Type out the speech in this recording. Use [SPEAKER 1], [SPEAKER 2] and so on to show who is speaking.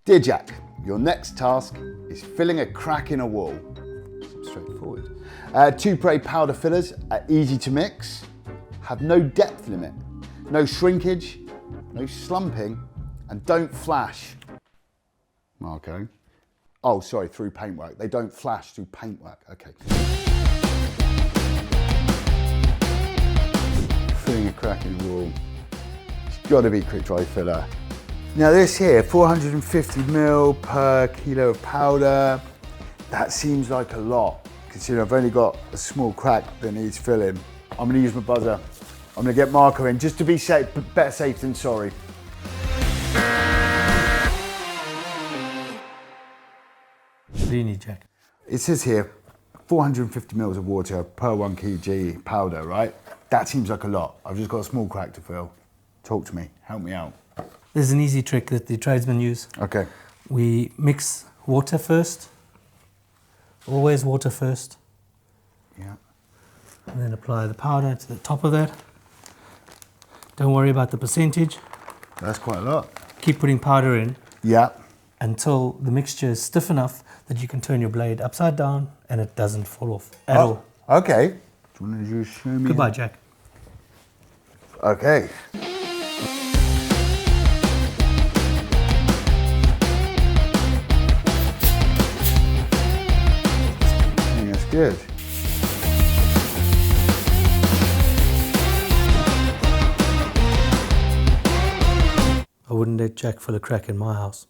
[SPEAKER 1] Dear Jack, your next task is filling a crack in a wall. Seems straightforward. Toupret powder fillers are easy to mix, have no depth limit, no shrinkage, no slumping, and don't flash. Marco. Oh, sorry, through paintwork. They don't flash through paintwork. Okay. Filling a crack in the wall. It's got to be quick dry filler. Now this here, 450ml per kilo of powder. That seems like a lot, considering I've only got a small crack that needs filling. I'm gonna use my buzzer. I'm gonna get Marco in, just to be safe, but better safe than sorry.
[SPEAKER 2] What do you need, Jack?
[SPEAKER 1] It says here, 450ml of water per 1 kg powder, right? That seems like a lot. I've just got a small crack to fill. Talk to me, help me out.
[SPEAKER 2] There's an easy trick that the tradesmen use.
[SPEAKER 1] Okay.
[SPEAKER 2] We mix water first. Always water first.
[SPEAKER 1] Yeah.
[SPEAKER 2] And then apply the powder to the top of that. Don't worry about the percentage.
[SPEAKER 1] That's quite a lot.
[SPEAKER 2] Keep putting powder in.
[SPEAKER 1] Yeah.
[SPEAKER 2] Until the mixture is stiff enough that you can turn your blade upside down and it doesn't fall off at all.
[SPEAKER 1] Okay. Do you want to just show me?
[SPEAKER 2] Goodbye, Jack.
[SPEAKER 1] Okay. That's good.
[SPEAKER 2] I wouldn't let Jack fill a crack in my house.